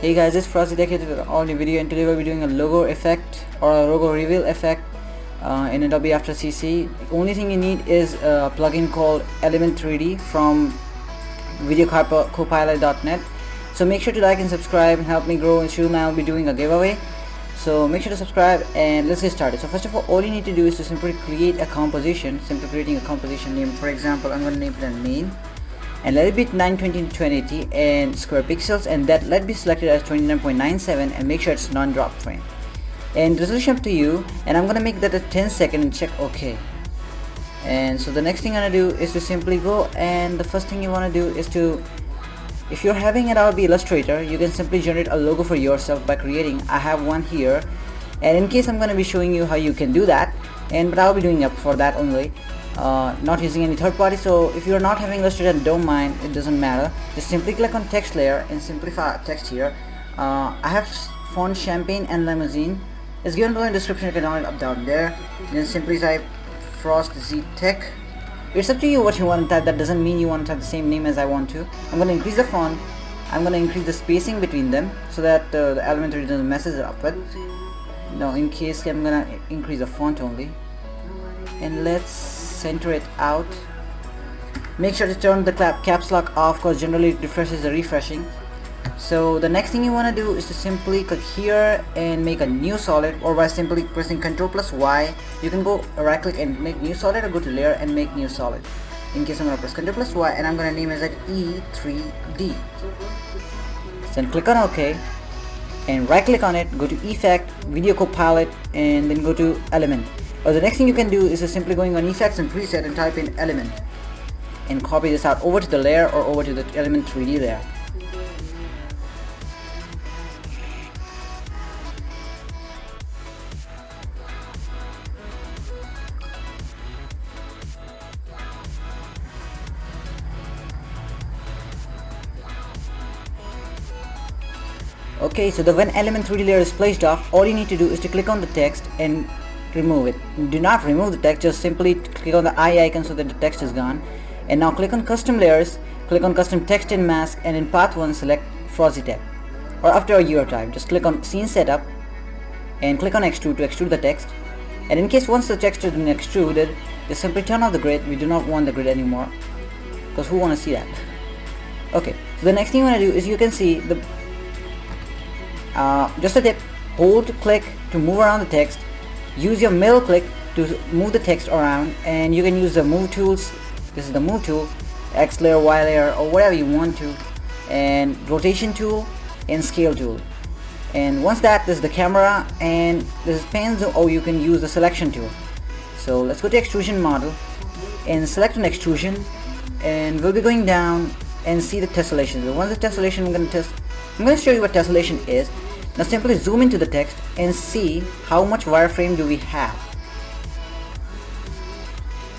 Hey guys, it's FrostZTech here with an all new video, and today we'll be doing a logo effect or a logo reveal effect in Adobe After Fx. The only thing you need is a plugin called Element 3D from videocopilot.net. So make sure to like and subscribe and help me grow, and soon I'll be doing a giveaway. So make sure to subscribe and let's get started. So first of all you need to do is to simply create a composition, simply creating a composition name. For example, I'm going to name it a main, and let it be 920 x 1080 and square pixels, and that let be selected as 29.97, and make sure it's non-drop frame, and resolution up to you, and I'm gonna make that a 10-second and check OK. And so the next thing I'm gonna do is to simply go, and the first thing you want to do is to, if you're having an Adobe Illustrator, you can simply generate a logo for yourself by creating. I have one here, and in case I'm going to be showing you how you can do that, but I'll be doing it for that only, not using any third party. So if you're not having Illustrator, don't mind, it doesn't matter. Just simply click on text layer and simplify text here. I have font Champagne and Limousine. It's given below in the description, you can download it up down there. Then simply type FrostZTech. It's up to you what you want to type. That doesn't mean you want to type the same name as I want to. I'm going to increase the font. I'm going to increase the spacing between them so that the element doesn't messes it up with. Now in case, I'm going to increase the font only, and let's center it out. Make sure to turn the caps lock off, because generally it refreshes the refreshing. So the next thing you want to do is to simply click here and make a new solid, or by simply pressing Ctrl+Y, you can go right click and make new solid, or go to layer and make new solid. In case I'm going to press Ctrl+Y, and I'm going to name it as E3D. Then click on OK, and right click on it, go to Effect, Video Copilot, and then go to Element. Or the next thing you can do is to simply going on Effects and Preset and type in Element, and copy this out over to the layer or over to the Element 3D layer. Okay, so when Element 3D layer is placed off, all you need to do is to click on the text and remove it. Do not remove the text, just simply click on the eye icon so that the text is gone. And now click on custom layers, click on custom text and mask, and in path 1 select FrostZTech. Or after a year time, just click on scene setup and click on extrude to extrude the text. And in case once the text has been extruded, just simply turn off the grid. We do not want the grid anymore, because who want to see that? Okay, so the next thing you want to do is, you can see the just a tip, hold click to move around the text, use your middle click to move the text around, and you can use the move tools. This is the move tool, X layer, Y layer, or whatever you want to, and rotation tool and scale tool. And once that, this is the camera, and this is pan zoom, or you can use the selection tool. So let's go to extrusion model and select an extrusion, and we'll be going down and see the tessellation. So once the tessellation, I'm going to show you what tessellation is. Now simply zoom into the text and see how much wireframe do we have.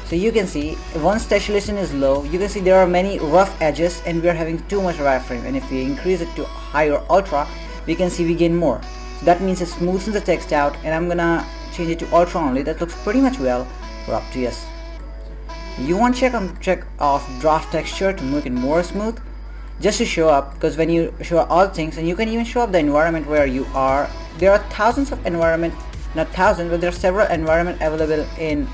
So you can see once tessellation is low, you can see there are many rough edges and we are having too much wireframe, and if we increase it to higher ultra, we can see we gain more. So that means it smoothens the text out, and I'm gonna change it to ultra only. That looks pretty much well. We're up to yes. You want to check off draft texture to make it more smooth, just to show up, because when you show all things, and you can even show up the environment where you are. There are thousands of environment, not thousands, but there are several environment available in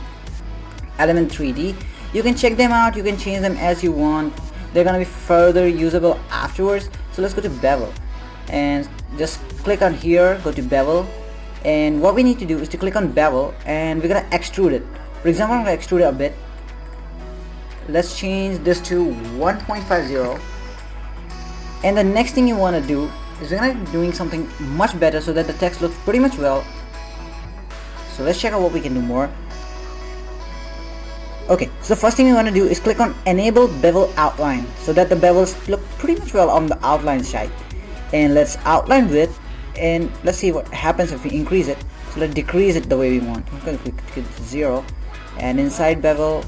Element 3D. You can check them out, you can change them as you want. They're gonna be further usable afterwards. So let's go to bevel and just click on here, go to bevel, and what we need to do is to click on bevel, and we're gonna extrude it. For example, I'm gonna extrude it a bit. Let's change this to 1.50. And the next thing you want to do is we're going to be doing something much better so that the text looks pretty much well. So let's check out what we can do more. Okay, so the first thing we want to do is click on enable bevel outline, so that the bevels look pretty much well on the outline side. And let's outline width, and let's see what happens if we increase it. So let's decrease it the way we want. Okay, if we click 0, and inside bevel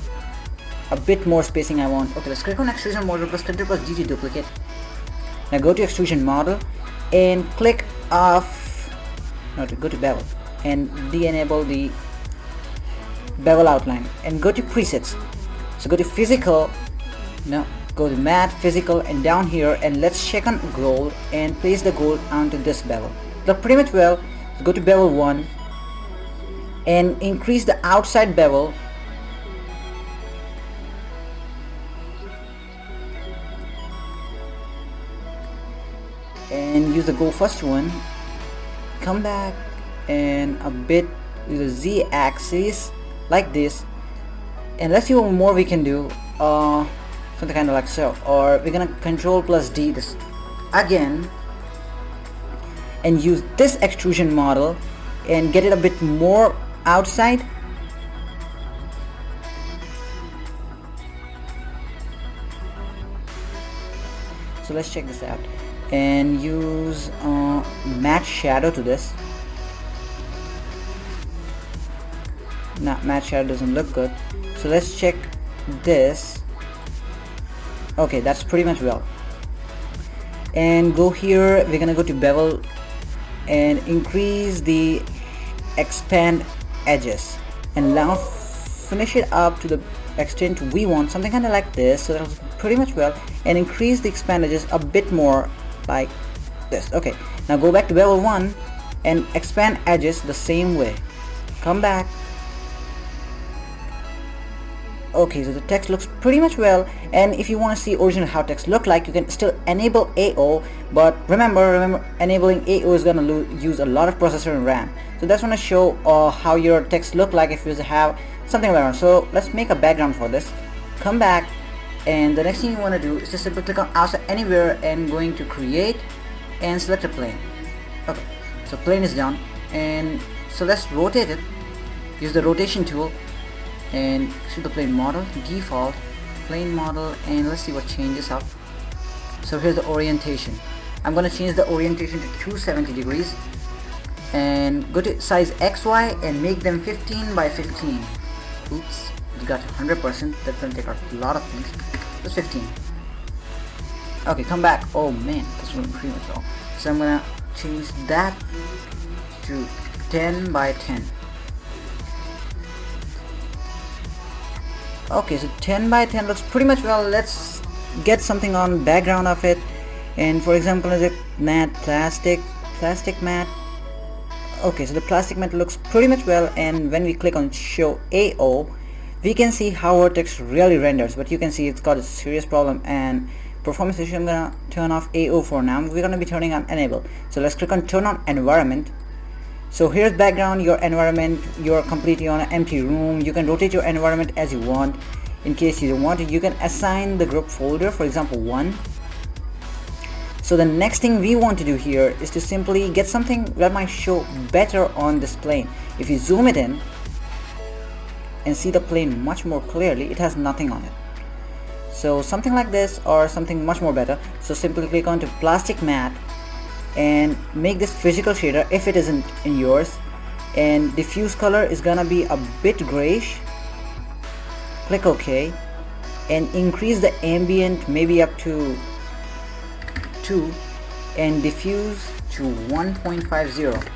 a bit more spacing I want. Okay, let's click on extrusion model plus Ctrl+D to duplicate. Now go to extrusion model and click off, go to bevel and de-enable the bevel outline, and go to presets. So go to physical, no, go to matte, physical, and down here, and let's check on gold and place the gold onto this bevel. Look pretty much well. So go to bevel 1 and increase the outside bevel and use the go first one. Come back and a bit with the Z axis like this, and let's see what more we can do. Something kind of like so, or we're gonna control plus D this again and use this extrusion model and get it a bit more outside. So let's check this out and use matte shadow to this. Nah, matte shadow doesn't look good, so let's check this. Okay, that's pretty much well. And go here, we're gonna go to bevel and increase the expand edges, and now finish it up to the extent we want, something kind of like this. So that's pretty much well, and increase the expand edges a bit more like this. Okay, now go back to bevel 1 and expand edges the same way. Come back. Okay, so the text looks pretty much well, and if you want to see original how text look like, you can still enable AO, but remember enabling AO is gonna use a lot of processor and RAM. So that's gonna show how your text look like if you have something around. So let's make a background for this. Come back, and the next thing you want to do is just simply click on outside anywhere and going to create and select a plane. Okay, so plane is done, and so let's rotate it. Use the rotation tool and choose the plane model, default plane model, and let's see what changes up. So here's the orientation. I'm going to change the orientation to 270 degrees and go to size XY and make them 15 by 15. Oops, you got 100%. That's going to take out a lot of things. Just 15. Okay, come back. Oh man, that's really pretty much all. So I'm going to change that to 10 by 10. Okay, so 10 by 10 looks pretty much well. Let's get something on background of it, and for example, is it matte plastic matte? Okay, so the plastic matte looks pretty much well, and when we click on show AO, we can see how our text really renders, but you can see it's got a serious problem and performance issue. I'm gonna turn off AO for now. We're gonna be turning on enable. So let's click on turn on environment. So here's background, your environment. You're completely on an empty room. You can rotate your environment as you want. In case you don't want it, you can assign the group folder, for example 1. So the next thing we want to do here is to simply get something that might show better on this plane. If you zoom it in and see the plane much more clearly, it has nothing on it. So something like this or something much more better. So simply click on to plastic matte and make this physical shader if it isn't in yours, and diffuse color is gonna be a bit grayish. Click OK and increase the ambient maybe up to 2 and diffuse to 1.50.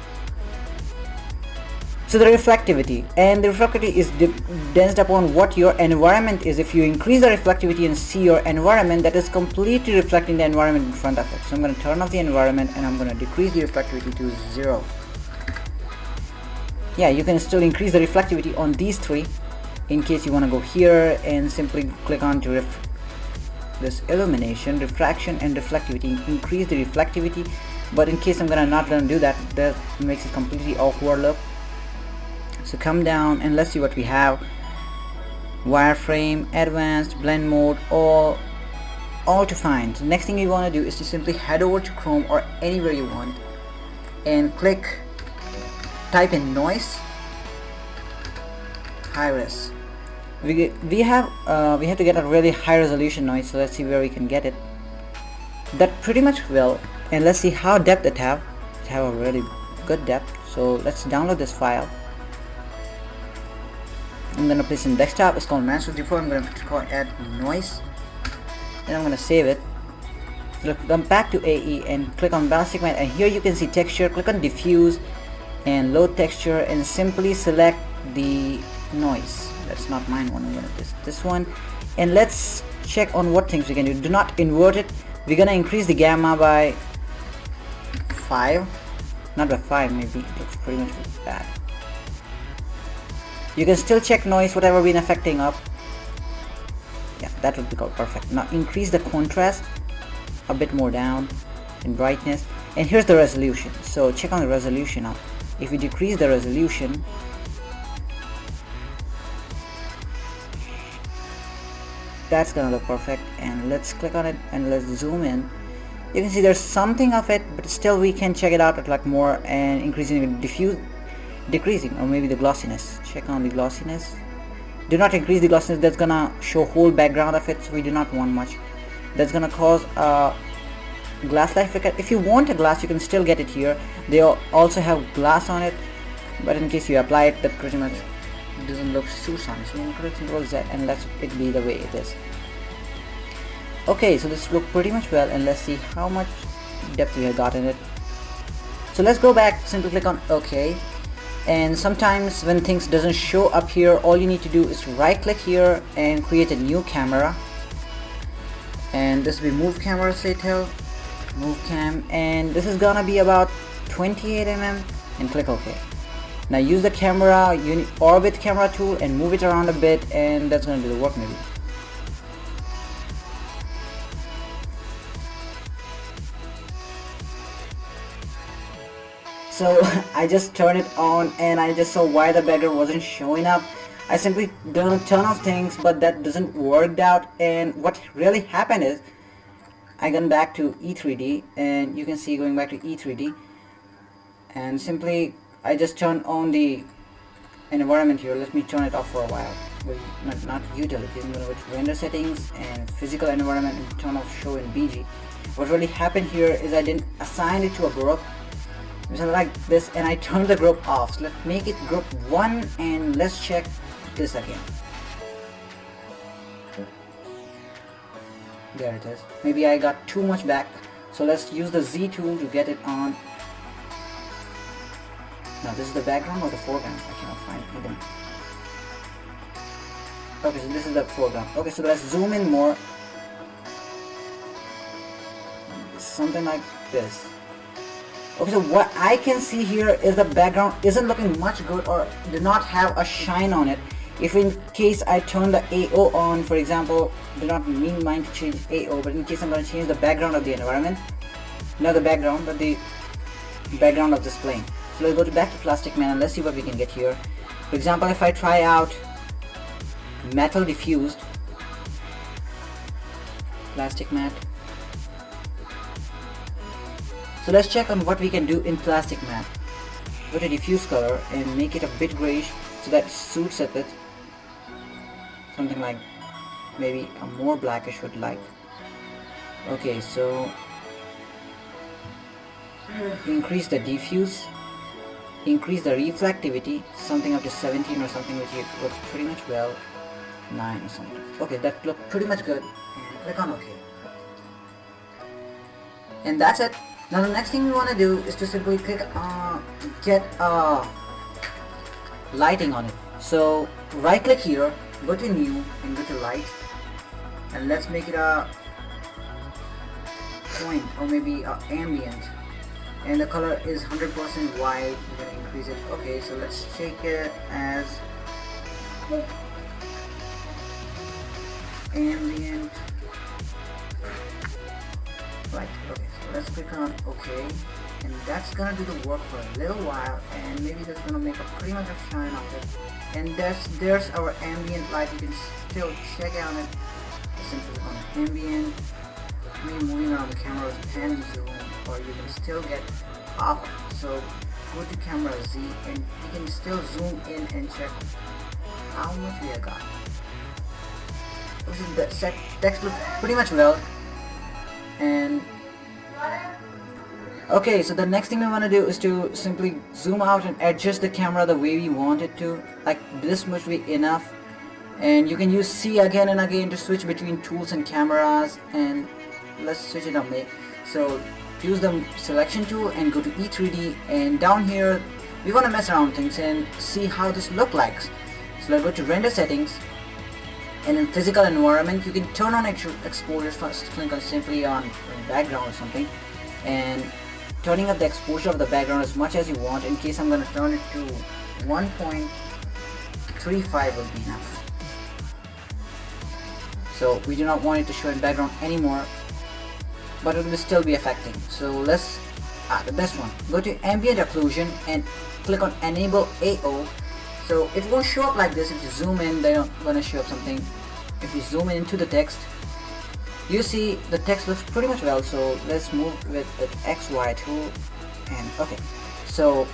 So the reflectivity, and the reflectivity is depends upon what your environment is. If you increase the reflectivity and see your environment, that is completely reflecting the environment in front of it. So I'm going to turn off the environment and I'm going to decrease the reflectivity to 0. Yeah, you can still increase the reflectivity on these three. In case you want to go here and simply click on to this illumination, refraction and reflectivity, increase the reflectivity. But in case I'm not gonna do that, that makes it completely awkward look. So come down and let's see what we have. Wireframe, advanced, blend mode, all to find. So next thing you want to do is to simply head over to Chrome or anywhere you want and type in noise, high res. We have to get a really high resolution noise. So let's see where we can get it. That pretty much will, and let's see how depth it have. It have a really good depth. So let's download this file. I'm gonna place in desktop. It's called master.4. I'm gonna add noise, and I'm gonna save it. So come back to AE and click on balance segment, and here you can see texture. Click on diffuse and load texture, and simply select the noise. That's not mine one. I'm gonna this one, and let's check on what things we can do. Do not invert it. We're gonna increase the gamma by 5, not by 5, maybe. It looks pretty much bad. You can still check noise, whatever been affecting up. Yeah, that would be called perfect. Now increase the contrast a bit more down in brightness, and here's the resolution. So check on the resolution now. If we decrease the resolution, that's gonna look perfect. And let's click on it and let's zoom in. You can see there's something of it, but still we can check it out at like more and increasing the decreasing, or maybe the glossiness. Check on the glossiness. Do not increase the glossiness, that's gonna show whole background of it, so we do not want much. That's gonna cause a glass like effect. If you want a glass, you can still get it here. They also have glass on it, but in case you apply it, that pretty much doesn't look too sunny. So I'm going to Control Z and let it be the way it is. Okay, so this looks pretty much well, and let's see how much depth we have got in it. So let's go back, simply click on OK. And sometimes when things doesn't show up here, all you need to do is right click here and create a new camera. And this will be move camera, say tell move cam, and this is gonna be about 28 mm, and click OK. Now use the camera orbit camera tool and move it around a bit, and that's gonna do the work maybe. So I just turned it on and I just saw why the background wasn't showing up. I simply done a ton of things, but that doesn't work out, and what really happened is I gone back to E3D, and you can see going back to E3D, and simply I just turned on the environment here. Let me turn it off for a while. Not utilities. I'm going to go to render settings and physical environment and turn off show in BG. What really happened here is I didn't assign it to a group. Something like this, and I turned the group off. So let's make it group 1, and let's check this again. There it is. Maybe I got too much back, so let's use the Z tool to get it on. Now this is the background or the foreground? I cannot find either. Okay, so this is the foreground. Okay, so let's zoom in more. Something like this. Okay, so what I can see here is the background isn't looking much good, or do not have a shine on it. If in case I turn the AO on, for example, do not mind to change AO, but in case I'm going to change the background of the environment, not the background, but the background of this plane. So let's go back to Plastic Man and let's see what we can get here. For example, if I try out metal diffused, plastic matte. So let's check on what we can do in plastic matte. Go to diffuse color and make it a bit grayish so that suits it with something like maybe a more blackish would like. Okay, so increase the diffuse, increase the reflectivity, something up to 17 or something, which works pretty much well. 9 or something. Okay, that looks pretty much good. And click on OK. And that's it. Now the next thing we want to do is to simply click get lighting on it. So right click here, go to new and go to light, and let's make it a point or maybe a ambient, and the color is 100% white. We're going to increase it. Okay, so let's take it as ambient light. Okay, so let's click on OK, and that's gonna do the work for a little while, and maybe that's gonna make a pretty much a shine of it. And there's our ambient light. You can still check out it simply on ambient. Maybe moving around the camera with pan and zoom, or you can still get off. So go to camera Z and you can still zoom in and check how much we have got. The text looks pretty much well. And okay, so the next thing we want to do is to simply zoom out and adjust the camera the way we want it to. Like this much be enough, and you can use C again and again to switch between tools and cameras. And let's switch it up, mate. So use the selection tool and go to E3D, and down here we want to mess around things and see how this look like. So let's go to render settings And in physical environment, you can turn on exposure. First click on simply on background or something, and turning up the exposure of the background as much as you want. In case I'm going to turn it to 1.35 would be enough. So we do not want it to show in background anymore, but it will still be affecting. So let's the best one, go to ambient occlusion and click on enable AO. So it won't show up like this. If you zoom in, they're gonna show up something. If you zoom in into the text, you see the text looks pretty much well. So let's move with the XY tool, and okay. So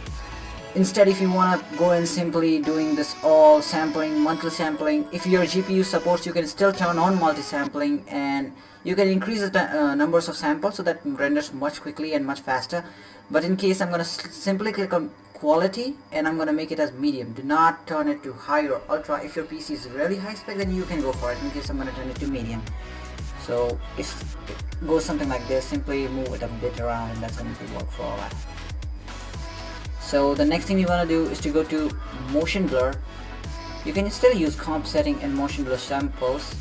instead, if you want to go and simply doing this all sampling, multi-sampling, if your GPU supports, you can still turn on multi-sampling, and you can increase the numbers of samples so that it renders much quickly and much faster. But in case, I'm going to simply click on quality, and I'm going to make it as medium. Do not turn it to high or ultra. If your PC is really high spec, then you can go for it. In case, I'm going to turn it to medium. So if it goes something like this, simply move it a bit around, and that's going to work for all that. So the next thing you want to do is to go to motion blur. You can still use comp setting and motion blur samples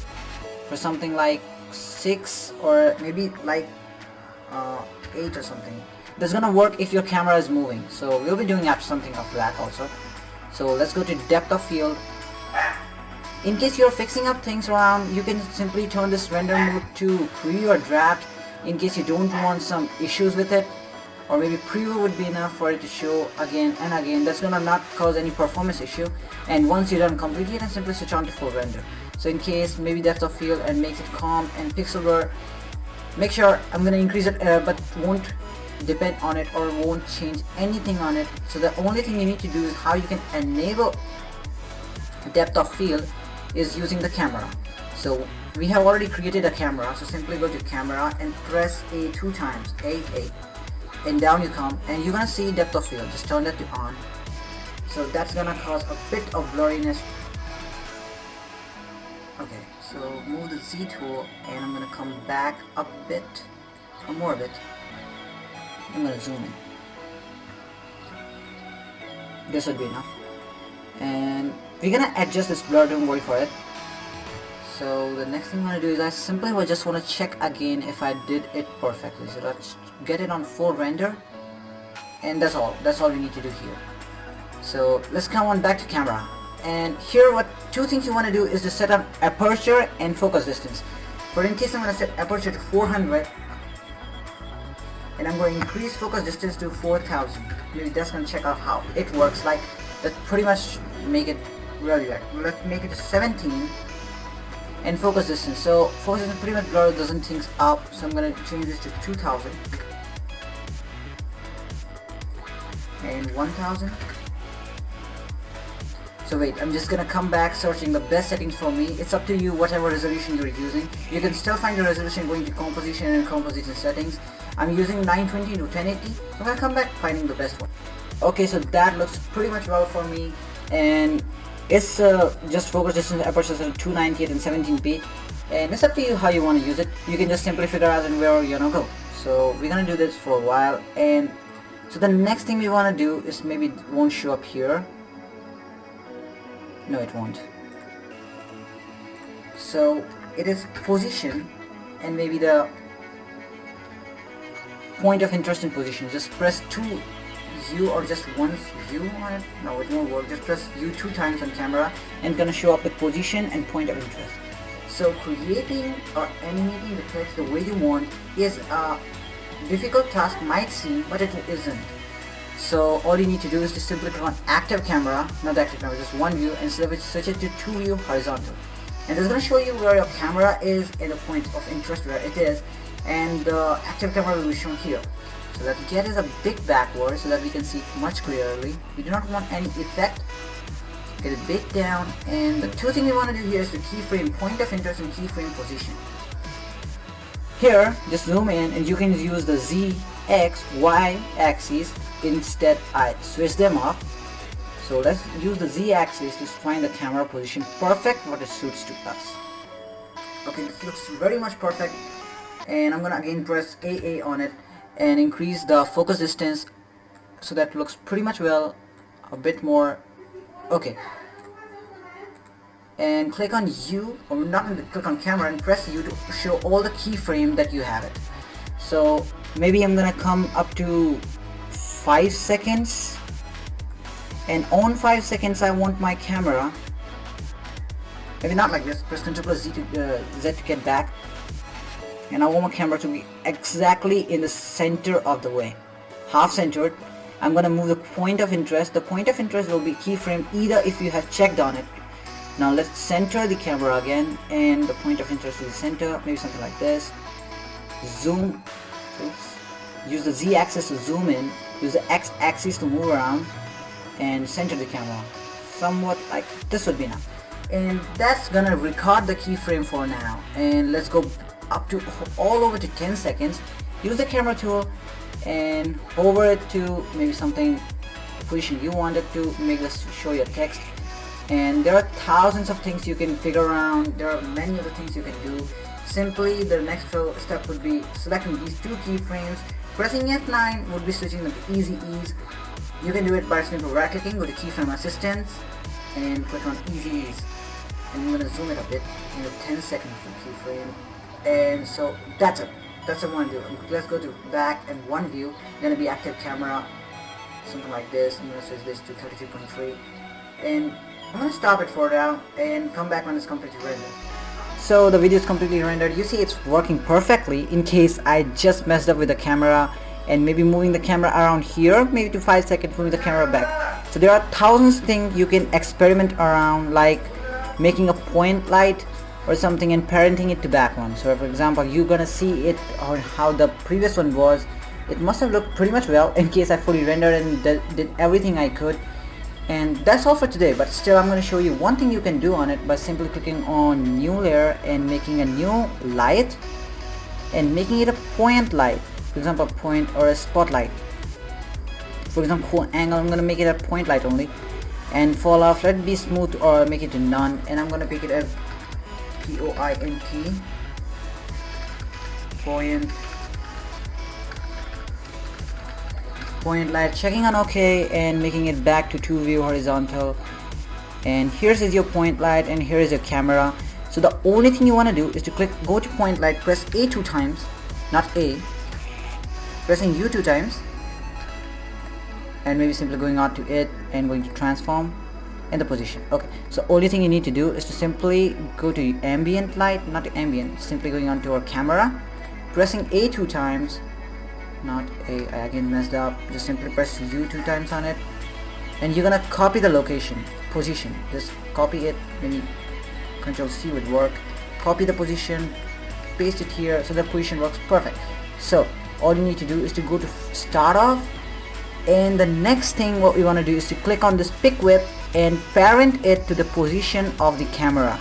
for something like 6 or maybe like 8 or something. That's gonna work if your camera is moving. So we'll be doing something of that also. So let's go to depth of field. In case you're fixing up things around, you can simply turn this render mode to preview or draft in case you don't want some issues with it. Or maybe preview would be enough for it to show again and again. That's gonna not cause any performance issue. And once you're done completely, then simply switch on to full render. So in case maybe depth of field and makes it calm and pixel blur, make sure I'm gonna increase it, but won't depend on it or won't change anything on it. So the only thing you need to do is how you can enable depth of field is using the camera. So we have already created a camera. So simply go to camera and press A 2 times, A. And down you come, and you're gonna see depth of field. Just turn that to on. So that's gonna cause a bit of blurriness. Okay, so move the Z tool, and I'm gonna come back a bit, or more a bit. I'm gonna zoom in. This would be enough. And we're gonna adjust this blur, don't worry for it. So the next thing I'm gonna do is I simply just wanna check again if I did it perfectly. So let's get it on full render, and that's all we need to do here. So let's come on back to camera, and here what two things you want to do is to set up aperture and focus distance. For in case, I'm going to set aperture to 400, and I'm going to increase focus distance to 4000. Maybe that's going to check out how it works. Like that pretty much make it really right. Let's make it to 17. And focus distance. So focus distance pretty much blur, doesn't things up. So I'm gonna change this to 2000 and 1000. So wait, I'm just gonna come back searching the best settings for me. It's up to you, whatever resolution you're using. You can still find the resolution going to composition and composition settings. I'm using 920 to 1080. So I'm gonna come back finding the best one. Okay, so that looks pretty much well for me, and it's just focus distance, aperture at 298 and 17p, and it's up to you how you want to use it. You can just simply figure out where you're gonna go. So we're gonna do this for a while, and so the next thing we want to do is, maybe it won't show up here. No, it won't. So it is position, and maybe the point of interest in position. Just press 2 U or just once U on it. No, it won't work. Just press U 2 times on camera, and it's gonna show up the position and point of interest. So creating or animating the text the way you want is a difficult task, might seem, but it isn't. So all you need to do is to simply click on active camera, not the active camera, just one view, and switch it to 2 view horizontal. And it's gonna show you where your camera is and the point of interest where it is, and the active camera will be shown here. So that get is a bit backward so that we can see much clearly. We do not want any effect. Get it bit down, and the two things we want to do here is the keyframe point of interest and keyframe position. Here, just zoom in, and you can use the Z, X, Y axes. Instead, I switch them off. So let's use the Z axis to find the camera position perfect what it suits to us. Okay, this looks very much perfect, and I'm gonna again press AA on it and increase the focus distance so that looks pretty much well, a bit more. Okay, and click on U, or not click on camera and press U to show all the keyframe that you have it. So maybe I'm gonna come up to 5 seconds, and on 5 seconds I want my camera, maybe not like this, press Ctrl plus Z to get back, and I want my camera to be exactly in the center of the way, half centered. I'm gonna move the point of interest. The point of interest will be keyframe either if you have checked on it. Now let's center the camera again, and the point of interest is center, maybe something like this. Zoom, oops. Use the Z axis to zoom in, use the X axis to move around, and center the camera. Somewhat like this would be enough. And that's gonna record the keyframe for now. And let's go up to all over to 10 seconds. Use the camera tool and hover it to maybe something position you wanted to make this show your text. And there are thousands of things you can figure around. There are many other things you can do. Simply the next step would be selecting these two keyframes. Pressing F9 would be switching them to easy ease. You can do it by simply right clicking, go to keyframe assistance and click on easy ease. And I'm going to zoom it a bit in the 10 seconds keyframe. And so that's it. That's the one view. Let's go to back and one view. Going to be active camera, something like this. I'm going to switch this to 33.3. And I'm going to stop it for now and come back when it's completely rendered. So the video is completely rendered. You see it's working perfectly. In case I just messed up with the camera and maybe moving the camera around here, maybe to 5 seconds, moving the camera back. So there are thousands of things you can experiment around, like making a point light or something and parenting it to back one. So for example, you're gonna see it on how the previous one was. It must have looked pretty much well in case I fully rendered and did everything I could. And that's all for today, but still I'm going to show you one thing you can do on it by simply clicking on new layer and making a new light and making it a point light. For example, a point or a spotlight. For example, angle, I'm going to make it a point light only. And fall off, let it be smooth or make it to none. And I'm going to make it as P-O-I-N-T, point light, checking on OK and making it back to 2 view horizontal. And here's your point light and here is your camera. So the only thing you want to do is to go to point light, press A 2 times, not A, pressing U 2 times, and maybe simply going out to it and going to transform and the position. Okay, so only thing you need to do is to simply go to ambient light, not to ambient, simply going on to our camera, pressing A 2 times, not A, I again messed up, just simply press U 2 times on it, and you're gonna copy the location, position, just copy it, maybe Ctrl C would work, copy the position, paste it here, so the position works perfect. So all you need to do is to go to start off, and the next thing what we want to do is to click on this pick whip and parent it to the position of the camera,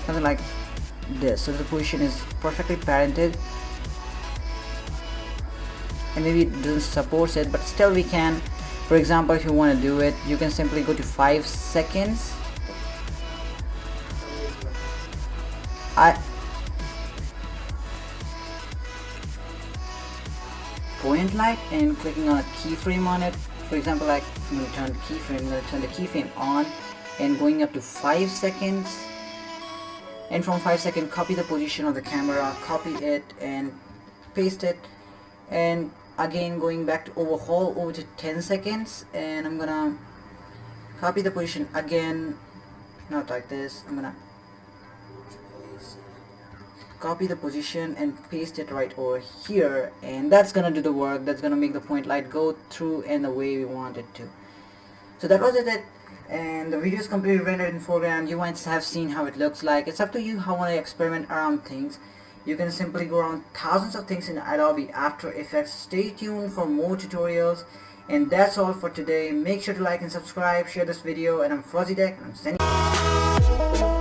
something like this. So the position is perfectly parented, and maybe it doesn't support it, but still we can. For example, if you want to do it, you can simply go to 5 seconds. Point light and clicking on a keyframe on it. For example, like I'm going to turn the keyframe, I'm going to turn the keyframe on and going up to 5 seconds. And from 5 seconds, copy the position of the camera, copy it and paste it, and again going back to overhaul over to 10 seconds, and I'm gonna copy the position again, not like this, I'm gonna copy the position and paste it right over here, and that's gonna do the work. That's gonna make the point light go through in the way we want it to. So that was it, and the video is completely rendered in foreground. You might have seen how it looks like. It's up to you how you want to experiment around things. You can simply go around thousands of things in Adobe After Fx. Stay tuned for more tutorials, and that's all for today. Make sure to like and subscribe, share this video, and I'm FrostZTech. I'm sending